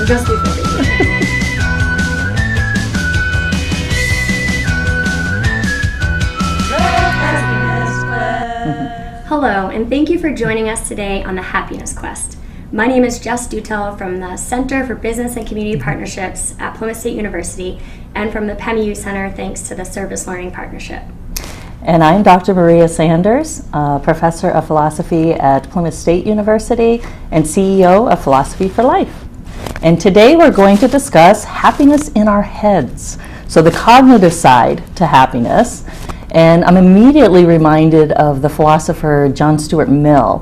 So just before vacation. Hello, and thank you for joining us today on the Happiness Quest. My name is Jess Dutel from the Center for Business and Community Partnerships at Plymouth State University and from the PEMI Youth Center thanks to the Service Learning Partnership. And I'm Dr. Maria Sanders, Professor of Philosophy at Plymouth State University and CEO of Philosophy for Life. And today we're going to discuss happiness in our heads, so the cognitive side to happiness. And I'm immediately reminded of the philosopher John Stuart Mill,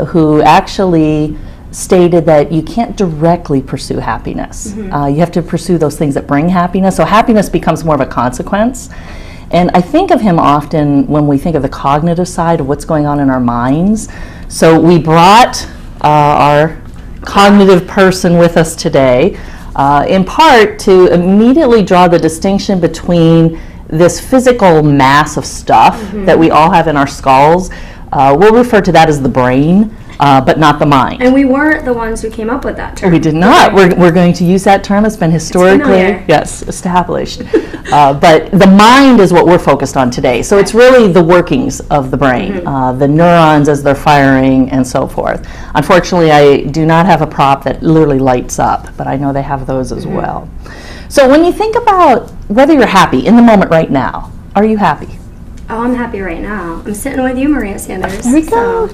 who actually stated that you can't directly pursue happiness. You have to pursue those things that bring happiness. So happiness becomes more of a consequence. And I think of him often when we think of the cognitive side of what's going on in our minds. So we brought our cognitive person with us today, in part to immediately draw the distinction between this physical mass of stuff that we all have in our skulls. We'll refer to that as the brain, but not the mind. And we weren't the ones who came up with that term. We did not. We're going to use that term. It's been historically established. But the mind is what we're focused on today. So it's really the workings of the brain, the neurons as they're firing and so forth. Unfortunately, I do not have a prop that literally lights up, but I know they have those as well. So when you think about whether you're happy in the moment right now, are you happy? Oh, I'm happy right now. I'm sitting with you, Maria Sanders. There we go.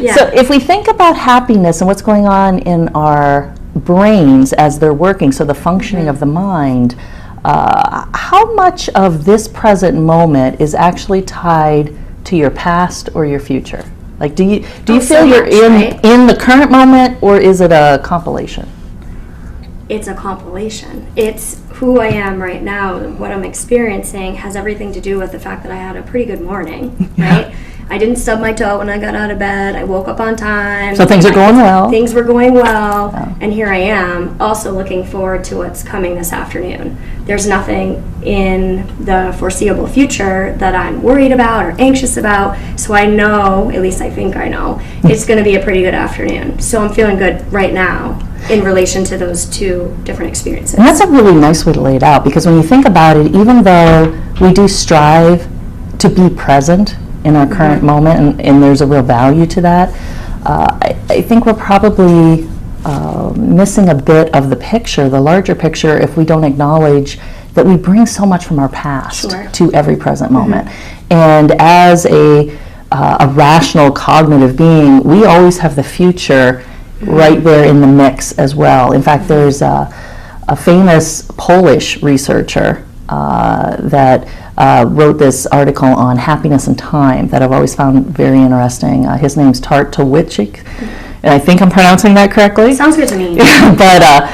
Yeah. So if we think about happiness and what's going on in our brains as they're working, so the functioning of the mind, how much of this present moment is actually tied to your past or your future? Like, do you feel you're in the current moment, or is it a compilation? It's a compilation. It's who I am right now, what I'm experiencing has everything to do with the fact that I had a pretty good morning, right? I didn't stub my toe when I got out of bed. I woke up on time. So things are going well. Things were going well, and here I am, also looking forward to what's coming this afternoon. There's nothing in the foreseeable future that I'm worried about or anxious about, so I know, at least I think I know, it's going to be a pretty good afternoon. So I'm feeling good right now in relation to those two different experiences. And that's a really nice way to lay it out, because when you think about it, even though we do strive to be present in our current moment, and there's a real value to that, I think we're probably missing a bit of the picture, the larger picture, if we don't acknowledge that we bring so much from our past to every present moment. And as a rational cognitive being, we always have the future right there in the mix as well. In fact, there's a famous Polish researcher that wrote this article on happiness and time that I've always found very interesting. His name's Tartowicz, and I think I'm pronouncing that correctly. Sounds good to me. But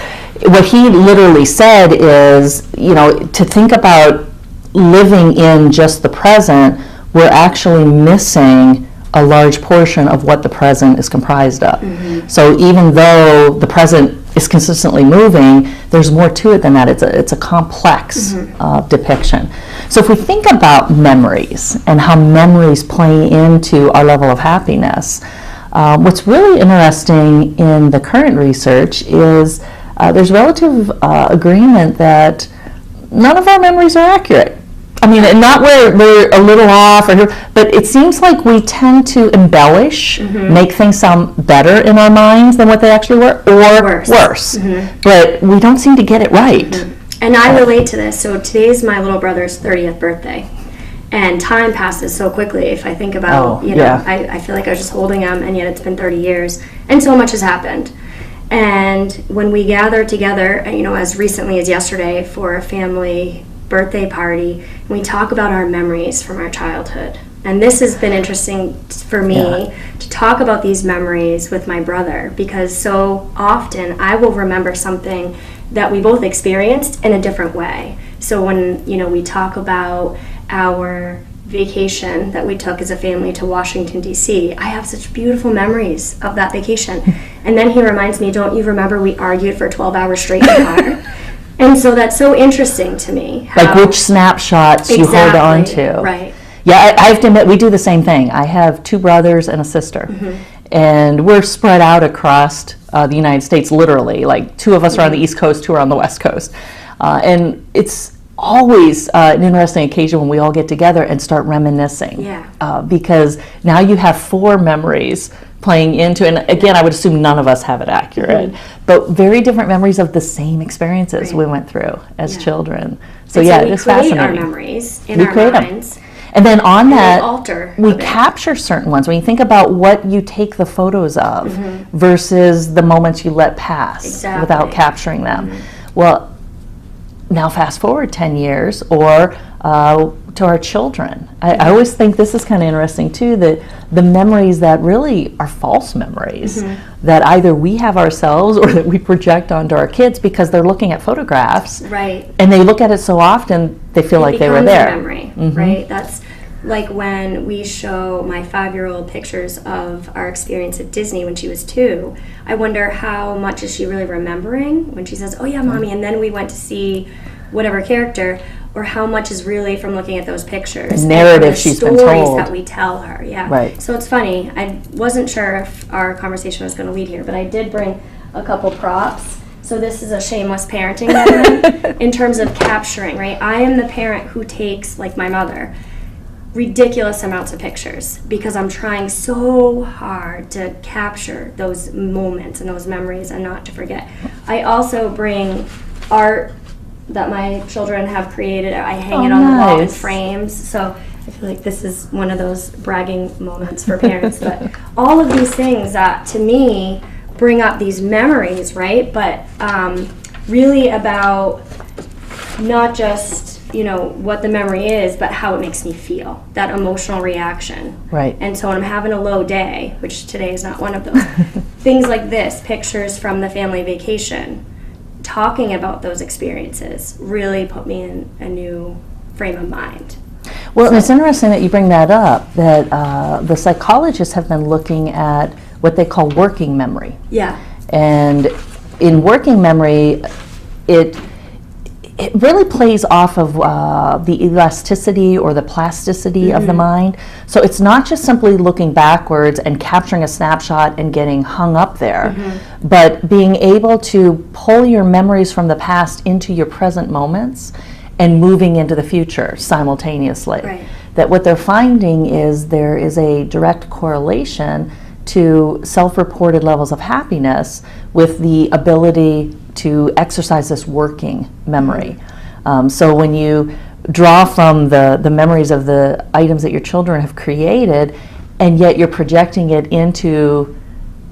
what he literally said is, to think about living in just the present, we're actually missing a large portion of what the present is comprised of. So even though the present is consistently moving, there's more to it than that. It's a complex depiction. So if we think about memories and how memories play into our level of happiness, what's really interesting in the current research is there's relative agreement that none of our memories are accurate. I mean, and not where we're a little off, but it seems like we tend to embellish, make things sound better in our minds than what they actually were, or worse. But we don't seem to get it right. And I relate to this. So today's my little brother's 30th birthday. And time passes so quickly if I think about, I feel like I was just holding him, and yet it's been 30 years. And so much has happened. And when we gather together, as recently as yesterday for a family birthday party, and we talk about our memories from our childhood. And this has been interesting for me to talk about these memories with my brother, because so often I will remember something that we both experienced in a different way. So when, we talk about our vacation that we took as a family to Washington, D.C., I have such beautiful memories of that vacation. And then he reminds me, don't you remember we argued for 12 hours straight in the car? And so that's so interesting to me. Like which snapshots you hold on to. Right. Yeah, I have to admit, we do the same thing. I have two brothers and a sister. And we're spread out across the United States, literally. Like 2 of us are on the East Coast, 2 are on the West Coast. And it's always an interesting occasion when we all get together and start reminiscing. Yeah. Because now you have 4 memories playing into, and again, I would assume none of us have it accurate, but very different memories of the same experiences we went through as children. So and yeah, so it is fascinating. We create our memories in our minds. And then on that, alter we capture certain ones. When you think about what you take the photos of versus the moments you let pass without capturing them. Well, now fast forward 10 years or to our children. I always think this is kind of interesting too, that the memories that really are false memories that either we have ourselves or that we project onto our kids because they're looking at photographs. Right. And they look at it so often they feel like they were there. It becomes a memory, right? That's like when we show my 5-year-old pictures of our experience at Disney when she was 2, I wonder how much is she really remembering when she says, "Oh yeah, Mommy," and then we went to see whatever character, or how much is really from looking at those pictures. The narrative she's been told. Stories that we tell her, yeah. Right. So it's funny, I wasn't sure if our conversation was going to lead here, but I did bring a couple props. So this is a shameless parenting moment in terms of capturing, right? I am the parent who takes, like my mother, ridiculous amounts of pictures because I'm trying so hard to capture those moments and those memories and not to forget. I also bring art that my children have created. I hang it on the wall in frames. So I feel like this is one of those bragging moments for parents. But all of these things that to me bring up these memories, right? But really about not just what the memory is, but how it makes me feel, that emotional reaction. Right. And so when I'm having a low day, which today is not one of those, things like this, pictures from the family vacation, talking about those experiences really put me in a new frame of mind. Well, and it's interesting that you bring that up, that the psychologists have been looking at what they call working memory. Yeah. And in working memory, it really plays off of the elasticity or the plasticity of the mind. So it's not just simply looking backwards and capturing a snapshot and getting hung up there, but being able to pull your memories from the past into your present moments and moving into the future simultaneously. Right. That what they're finding is there is a direct correlation to self-reported levels of happiness with the ability to exercise this working memory. So when you draw from the memories of the items that your children have created, and yet you're projecting it into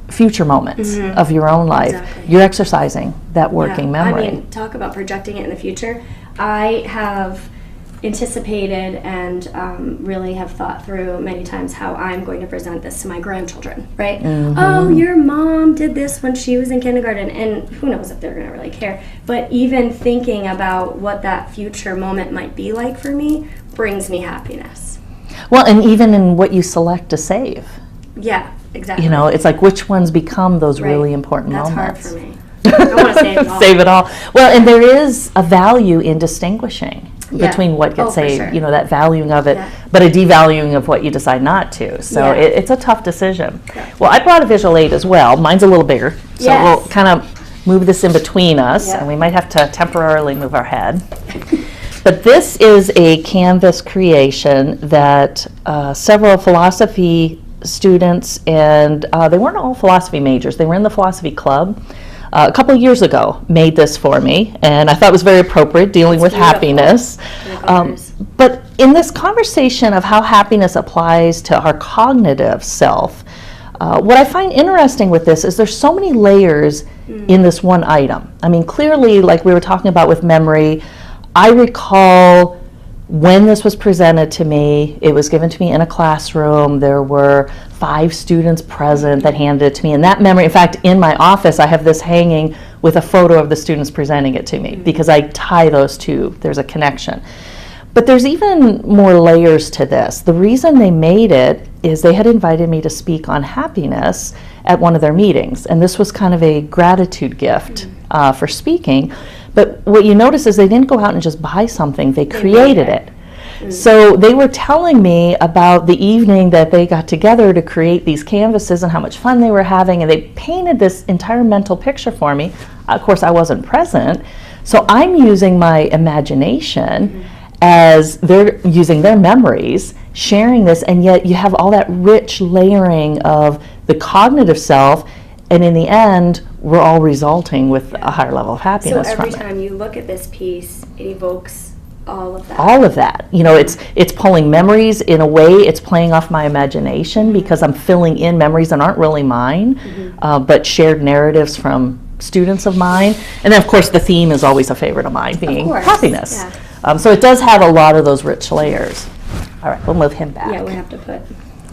future moments of your own life, you're exercising that working memory. I mean, talk about projecting it in the future. I have anticipated and really have thought through many times how I'm going to present this to my grandchildren, right? Oh, your mom did this when she was in kindergarten, and who knows if they're going to really care. But even thinking about what that future moment might be like for me brings me happiness. Well, and even in what you select to save. Yeah, exactly. It's like which ones become those really important moments. That's hard for me. I want to save it all. Save it all. Well, and there is a value in distinguishing between what gets saved, that valuing of it, but a devaluing of what you decide not to. So it's a tough decision. Yeah. Well, I brought a visual aid as well. Mine's a little bigger, so we'll kind of move this in between us, and we might have to temporarily move our head. But this is a canvas creation that several philosophy students, and they weren't all philosophy majors, they were in the philosophy club, a couple years ago made this for me, and I thought it was very appropriate, dealing with happiness. But in this conversation of how happiness applies to our cognitive self, what I find interesting with this is there's so many layers in this one item. I mean, clearly, like we were talking about with memory, I recall when this was presented to me, it was given to me in a classroom. There were 5 students present that handed it to me. And that memory, in fact, in my office, I have this hanging with a photo of the students presenting it to me because I tie those two. There's a connection. But there's even more layers to this. The reason they made it is they had invited me to speak on happiness at one of their meetings. And this was kind of a gratitude gift for speaking. But what you notice is they didn't go out and just buy something, they created it. So they were telling me about the evening that they got together to create these canvases and how much fun they were having, and they painted this entire mental picture for me. Of course, I wasn't present, so I'm using my imagination as they're using their memories, sharing this, and yet you have all that rich layering of the cognitive self, and in the end, we're all resulting with a higher level of happiness so from every it. time you look at this piece, it evokes all of that. All of that. You know, it's pulling memories. In a way, it's playing off my imagination because I'm filling in memories that aren't really mine, but shared narratives from students of mine. And then, of course, the theme is always a favorite of mine, being happiness. Yeah. So it does have a lot of those rich layers. All right, we'll move him back. Yeah, we have to put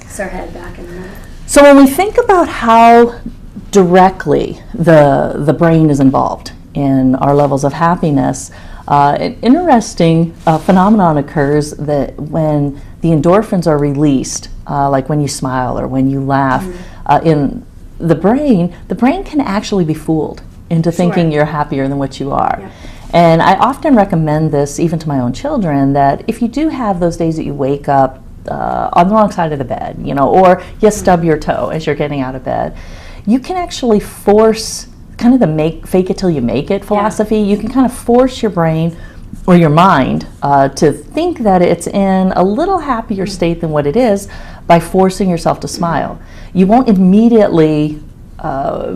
Sirhead back in a minute. So when we think about how directly the brain is involved in our levels of happiness, an interesting phenomenon occurs that when the endorphins are released, like when you smile or when you laugh, in the brain can actually be fooled into thinking you're happier than what you are. Yeah. And I often recommend this even to my own children, that if you do have those days that you wake up on the wrong side of the bed, you know, or you stub your toe as you're getting out of bed, you can actually force kind of the fake it till you make it philosophy. You can kind of force your brain or your mind to think that it's in a little happier state than what it is by forcing yourself to smile. You won't immediately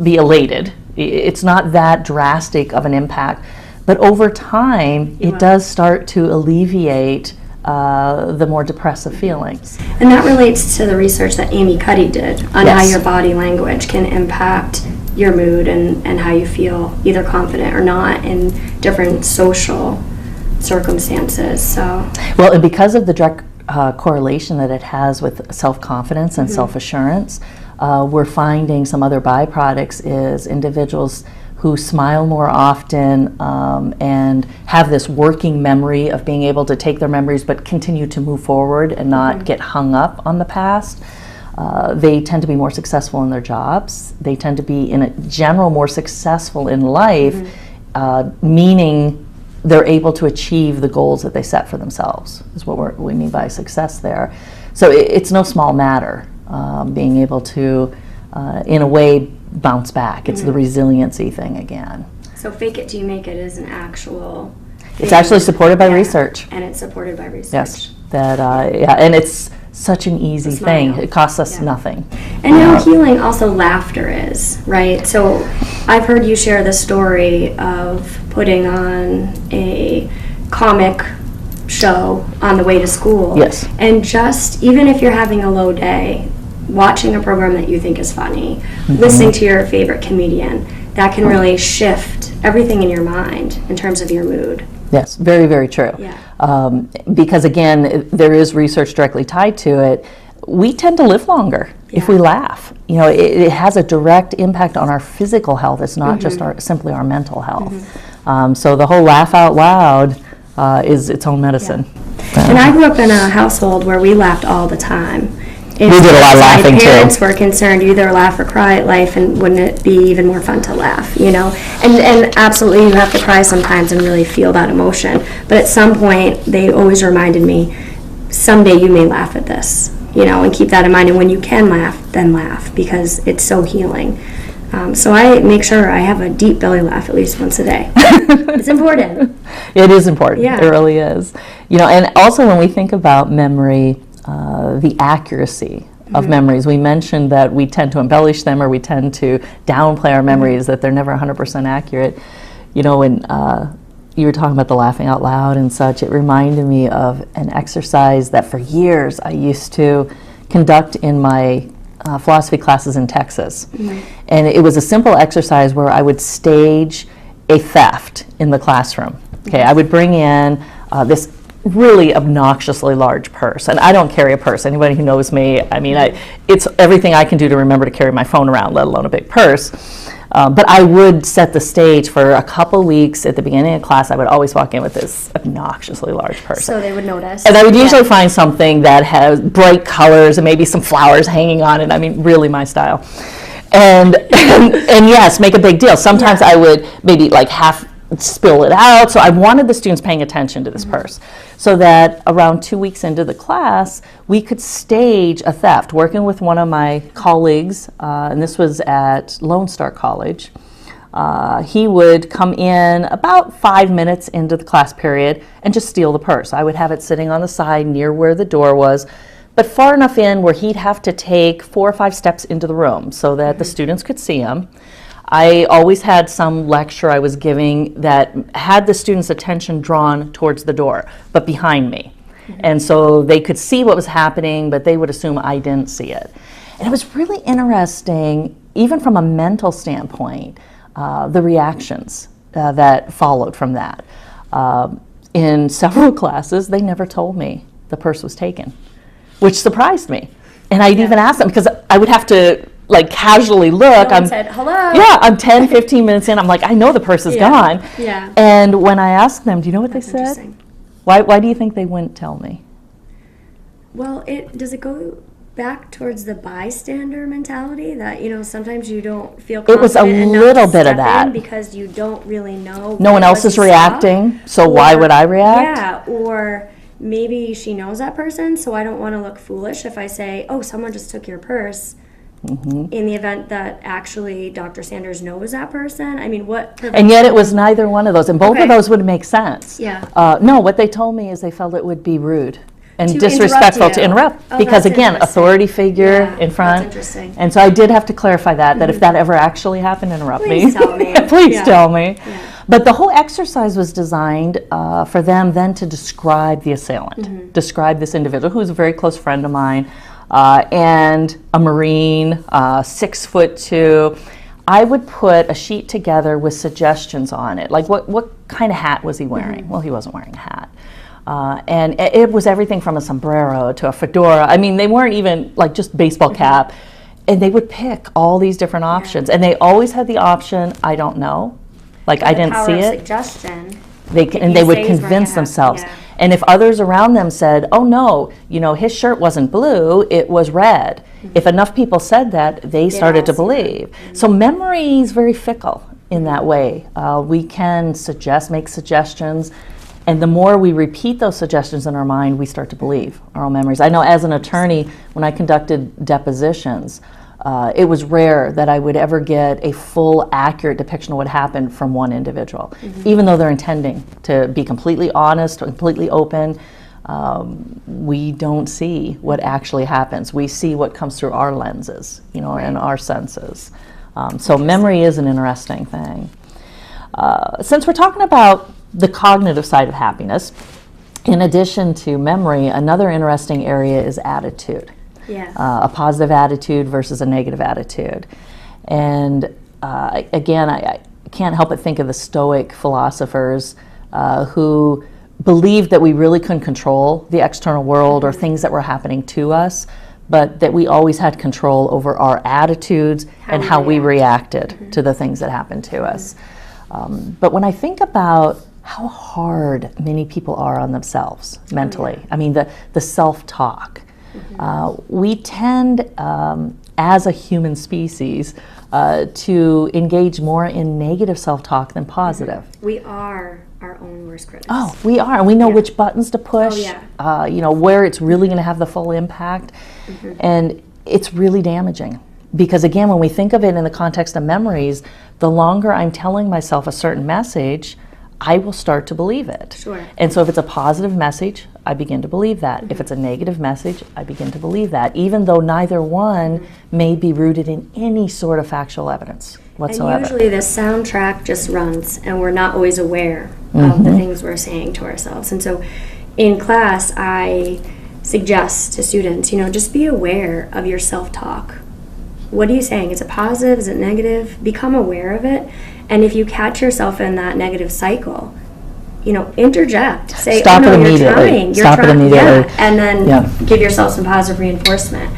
be elated. It's not that drastic of an impact, but over time it does start to alleviate the more depressive feelings. And that relates to the research that Amy Cuddy did on how your body language can impact your mood and how you feel, either confident or not, in different social circumstances. So, well, and because of the direct correlation that it has with self-confidence and self-assurance, we're finding some other byproducts is individuals who smile more often and have this working memory of being able to take their memories but continue to move forward and not get hung up on the past. They tend to be more successful in their jobs. They tend to be, in a general, more successful in life, meaning they're able to achieve the goals that they set for themselves, is what we mean by success there. So it's no small matter being able to, in a way, bounce back. It's the resiliency thing again. So fake it till you make it is an actual It's actually supported by research. And it's supported by research. Yes, that and it's such an easy thing. It costs us nothing. And how healing also laughter is, right? So I've heard you share the story of putting on a comic show on the way to school. Yes. And just, even if you're having a low day, watching a program that you think is funny, listening to your favorite comedian, that can really shift everything in your mind in terms of your mood. Yes, very, very true. Yeah. Because again, there is research directly tied to it. We tend to live longer if we laugh. You know, it has a direct impact on our physical health. It's not just simply our mental health. So the whole laugh out loud is its own medicine. And I grew up in a household where we laughed all the time. We did a lot of laughing too. My parents were concerned, you either laugh or cry at life, and wouldn't it be even more fun to laugh, you know? And absolutely, you have to cry sometimes and really feel that emotion. But at some point, they always reminded me, someday you may laugh at this, you know, and keep that in mind. And when you can laugh, then laugh, because it's so healing. So I make sure I have a deep belly laugh at least once a day. It's important. It is important. Yeah. It really is. You know, and also when we think about memory, the accuracy of memories. We mentioned that we tend to embellish them, or we tend to downplay our memories, that they're never 100% accurate. You know, when you were talking about the laughing out loud and such, it reminded me of an exercise that for years I used to conduct in my philosophy classes in Texas. And it was a simple exercise where I would stage a theft in the classroom. Okay, I would bring in this really obnoxiously large purse, and I don't carry a purse. Anybody who knows me, I mean, it's everything I can do to remember to carry my phone around, let alone a big purse. But I would set the stage for a couple weeks at the beginning of class. I would always walk in with this obnoxiously large purse. So they would notice. And I would usually find something that has bright colors and maybe some flowers hanging on it. I mean, really my style. And yes, make a big deal. Sometimes I would maybe like half spill it out. So I wanted the students paying attention to this purse, so that around 2 weeks into the class, we could stage a theft, working with one of my colleagues, and this was at Lone Star College. He would come in about 5 minutes into the class period and just steal the purse. I would have it sitting on the side near where the door was, but far enough in where he'd have to take 4 or 5 steps into the room so that the students could see him. I always had some lecture I was giving that had the students' attention drawn towards the door, but behind me. And so they could see what was happening, but they would assume I didn't see it. And it was really interesting, even from a mental standpoint, the reactions that followed from that. In several classes, they never told me the purse was taken, which surprised me. And I'd even ask them, because I would have to like casually look. No one said, hello. Yeah, I'm 10, 15 minutes in. I'm like, I know the purse is gone. Yeah. And when I asked them, do you know what That's they said? interesting. Why do you think they wouldn't tell me? Well, does it go back towards the bystander mentality that, sometimes you don't feel confident It was a little bit of that. because you don't really know. No one else is reacting, so why would I react? Yeah, or maybe she knows that person, so I don't want to look foolish if I say, oh, someone just took your purse. In the event that actually Dr. Sanders knows that person. I mean, And yet it was neither one of those, and both of those would make sense. Yeah. No, what they told me is they felt it would be rude and To disrespectful interrupt you. to interrupt, Oh, because that's again, interesting. authority figure Yeah, in front. that's interesting. And so I did have to clarify that if that ever actually happened, interrupt Please me. tell me. Please Yeah. tell me. Yeah. But the whole exercise was designed for them then to describe the assailant, describe this individual who's a very close friend of mine, and a Marine, 6'2". I would put a sheet together with suggestions on it, like what kind of hat was he wearing? Well, he wasn't wearing a hat. And it was everything from a sombrero to a fedora. I mean, they weren't even like just baseball cap. And they would pick all these different options. And they always had the option, I don't know. Like, I didn't see it. Suggestion. They would convince themselves. And if others around them said, oh no, his shirt wasn't blue, it was red. If enough people said that, they started to believe. So memory is very fickle in that way. We can make suggestions, and the more we repeat those suggestions in our mind, we start to believe our own memories. I know as an attorney, when I conducted depositions, it was rare that I would ever get a full, accurate depiction of what happened from one individual. Even though they're intending to be completely honest, completely open, we don't see what actually happens. We see what comes through our lenses, and our senses. So memory is an interesting thing. Since we're talking about the cognitive side of happiness, in addition to memory, another interesting area is attitude. Yeah. A positive attitude versus a negative attitude. And again, I can't help but think of the Stoic philosophers who believed that we really couldn't control the external world or things that were happening to us, but that we always had control over our attitudes and how we reacted to the things that happened to us. But when I think about how hard many people are on themselves mentally, I mean, the self-talk, we tend, as a human species, to engage more in negative self-talk than positive. We are our own worst critics. Oh, we are. And we know which buttons to push, Oh, yeah. Where it's really going to have the full impact. And it's really damaging. Because again, when we think of it in the context of memories, the longer I'm telling myself a certain message, I will start to believe it. Sure. And so if it's a positive message, I begin to believe that. If it's a negative message, I begin to believe that, even though neither one may be rooted in any sort of factual evidence whatsoever. And usually the soundtrack just runs, and we're not always aware of the things we're saying to ourselves. And so in class, I suggest to students, just be aware of your self-talk. What are you saying? Is it positive? Is it negative? Become aware of it. And if you catch yourself in that negative cycle, interject. Say, Stop it immediately. You're trying. Stop it immediately. Yeah. And then give yourself some positive reinforcement.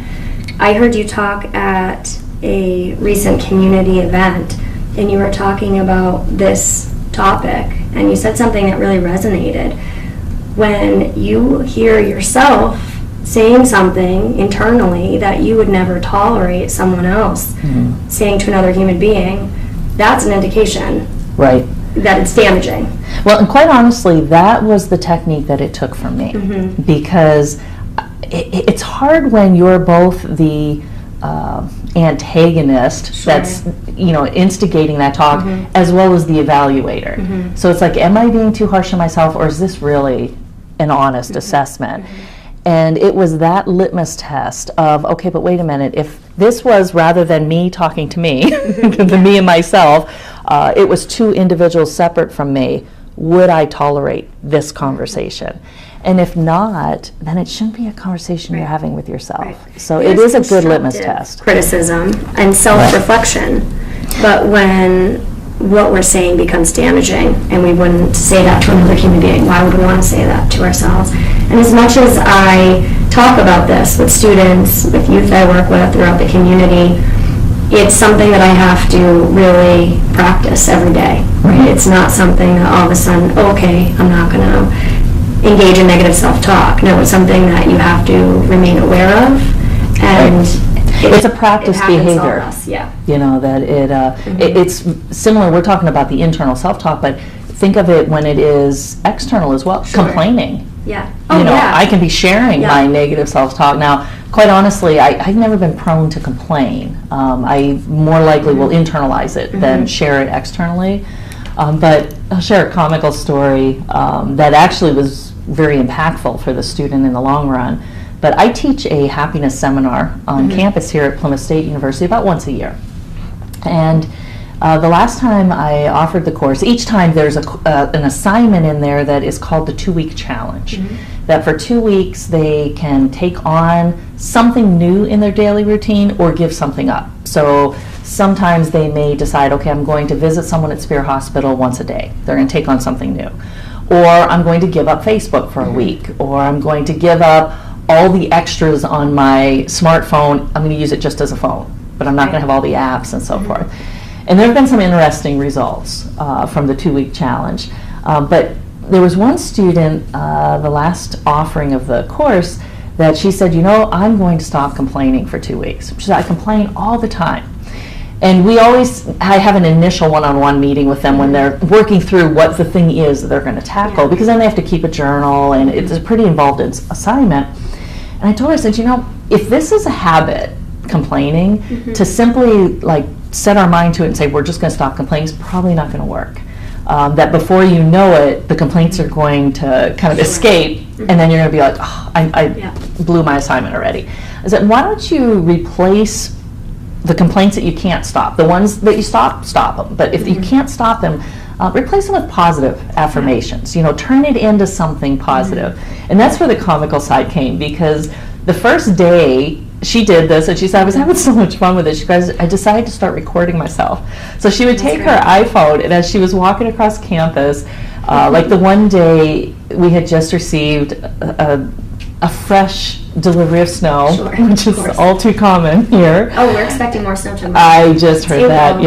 I heard you talk at a recent community event, and you were talking about this topic, and you said something that really resonated. When you hear yourself saying something internally that you would never tolerate someone else saying to another human being, that's an indication. Right. that it's damaging. Well, and quite honestly, that was the technique that it took from me, because it's hard when you're both the antagonist that's instigating that talk as well as the evaluator. So it's like, am I being too harsh on myself, or is this really an honest assessment? And it was that litmus test of, okay, but wait a minute, if this was, rather than me talking to me, the me and myself, it was two individuals separate from me, would I tolerate this conversation? And if not, then it shouldn't be a conversation you're having with yourself. So it is a good litmus test. Criticism and self-reflection. But when what we're saying becomes damaging, and we wouldn't say that to another human being, why would we want to say that to ourselves? And as much as I talk about this with students, with youth I work with throughout the community, it's something that I have to really practice every day. Right? It's not something that all of a sudden, okay, I'm not going to engage in negative self-talk. No, it's something that you have to remain aware of, and it's a practice behavior. Yeah. That it's similar. We're talking about the internal self-talk, but think of it when it is external as well. Sure. Complaining. Yeah. I can be sharing my negative self-talk. Now, quite honestly, I've never been prone to complain. I more likely will internalize it than share it externally. But I'll share a comical story that actually was very impactful for the student in the long run. But I teach a happiness seminar on campus here at Plymouth State University about once a year. And the last time I offered the course, each time there's an assignment in there that is called the 2-week challenge. That for 2 weeks they can take on something new in their daily routine or give something up. So sometimes they may decide, okay, I'm going to visit someone at Spear Hospital once a day. They're going to take on something new. Or I'm going to give up Facebook for a week. Or I'm going to give up all the extras on my smartphone. I'm going to use it just as a phone, but I'm not going to have all the apps and so forth. And there have been some interesting results from the 2-week challenge. But there was one student, the last offering of the course, that she said, I'm going to stop complaining for 2 weeks. She said, I complain all the time. And I have an initial one-on-one meeting with them when they're working through what the thing is that they're going to tackle, because then they have to keep a journal, and it's a pretty involved assignment. And I told her, I said, if this is a habit, complaining, to simply set our mind to it and say, we're just going to stop complaining, is probably not going to work. That before you know it, the complaints are going to kind of escape, and then you're going to be like, I blew my assignment already. I said, why don't you replace the complaints that you can't stop, the ones that you stop them. But if you can't stop them, replace them with positive affirmations. Turn it into something positive. And that's where the comical side came, because the first day she did this, and she said, I was having so much fun with it. She goes, I decided to start recording myself. So she would take her iPhone, and as she was walking across campus, like the one day we had just received a fresh delivery of snow, which is all too common here. Oh, we're expecting more snow tomorrow. I just heard that.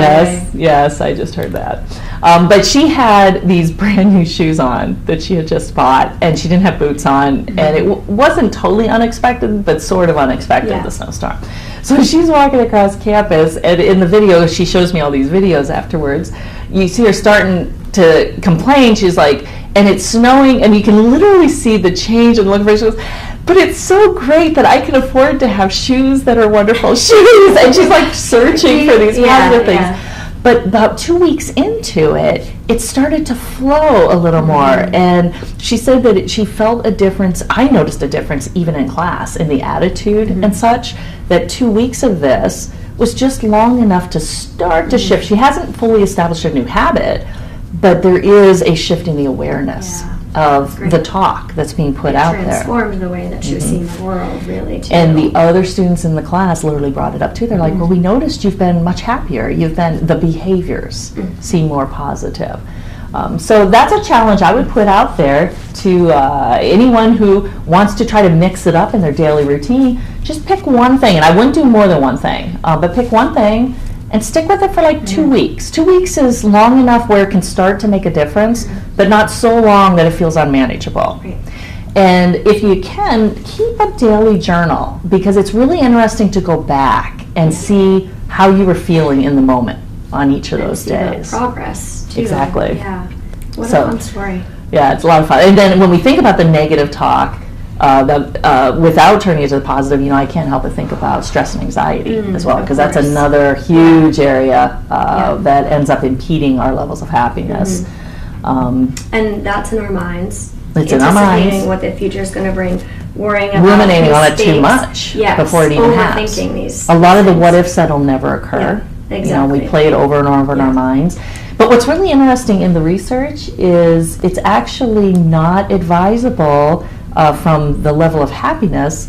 Yes, I just heard that. But she had these brand new shoes on that she had just bought, and she didn't have boots on, and it wasn't totally unexpected, but sort of unexpected, the snowstorm. So she's walking across campus, and in the video, she shows me all these videos afterwards. You see her starting to complain. She's like, and it's snowing, and you can literally see the change in the look of her. She goes, but it's so great that I can afford to have shoes that are wonderful shoes. And she's like searching for these positive things. But about 2 weeks into it, it started to flow a little more. And she said that she felt a difference. I noticed a difference even in class, in the attitude and such, that 2 weeks of this was just long enough to start to shift. She hasn't fully established a new habit, but there is a shift in the awareness of the talk that's being put out there. Transformed the way that she was seeing the world, really, too. And the other students in the class literally brought it up too. They're like, well, we noticed you've been much happier. The behaviors seem more positive. So that's a challenge I would put out there to anyone who wants to try to mix it up in their daily routine. Just pick one thing, and I wouldn't do more than one thing, but pick one thing and stick with it for like 2 weeks. 2 weeks is long enough where it can start to make a difference, but not so long that it feels unmanageable. Right. And if you can, keep a daily journal, because it's really interesting to go back and see how you were feeling in the moment. on each of those see days. The progress, too. Exactly. Yeah. What a So- fun story. Yeah, it's a lot of fun. And then when we think about the negative talk, without turning it to the positive, I can't help but think about stress and anxiety as well, because that's another huge area that ends up impeding our levels of happiness. And that's in our minds. It's in our minds. Anticipating what the future is going to bring, worrying about Ruminating on it too mistakes. much before it even happens. Overthinking these A lot of the things. what ifs that'll never occur. Yeah, exactly. We play it over and over in our minds. But what's really interesting in the research is it's actually not advisable from the level of happiness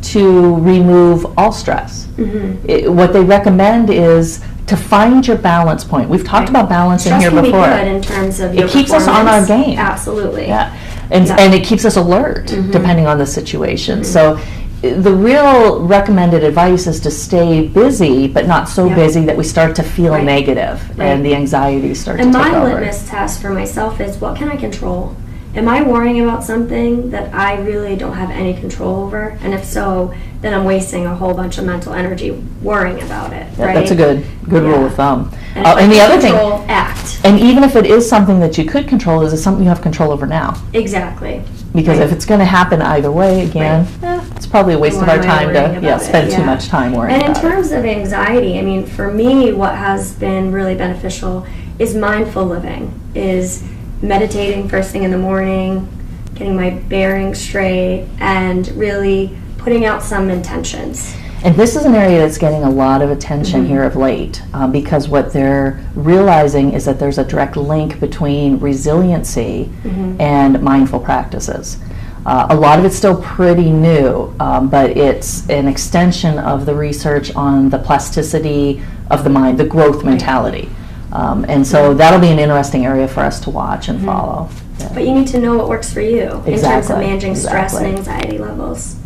to remove all stress. What they recommend is to find your balance point. We've talked about balance in here before. Stress can be good in terms of your It keeps us on our game. Absolutely. Yeah. And it keeps us alert depending on the situation. So the real recommended advice is to stay busy, but not so busy that we start to feel negative and the anxiety starts to take over. And my litmus test for myself is, what can I control? Am I worrying about something that I really don't have any control over? And if so, then I'm wasting a whole bunch of mental energy worrying about it. Right? That's a good rule of thumb. And the other thing, act. And even if it is something that you could control, is it something you have control over now? Exactly. Because if it's going to happen either way, again, it's probably a waste of our time to spend too much time worrying about it. And in terms of anxiety, I mean, for me, what has been really beneficial is mindful living, is meditating first thing in the morning, getting my bearings straight, and really putting out some intentions. And this is an area that's getting a lot of attention here of late, because what they're realizing is that there's a direct link between resiliency and mindful practices. A lot of it's still pretty new, but it's an extension of the research on the plasticity of the mind, the growth mentality. And so that'll be an interesting area for us to watch and follow. Yeah. But you need to know what works for you in terms of managing stress and anxiety levels.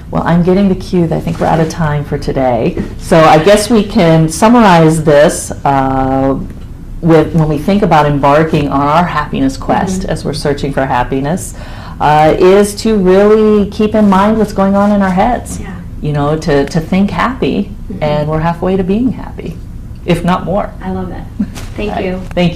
Well, I'm getting the cue that I think we're out of time for today. So I guess we can summarize this with when we think about embarking on our happiness quest as we're searching for happiness, is to really keep in mind what's going on in our heads. Yeah. To think happy, and we're halfway to being happy, if not more. I love it. Thank you. Thank you.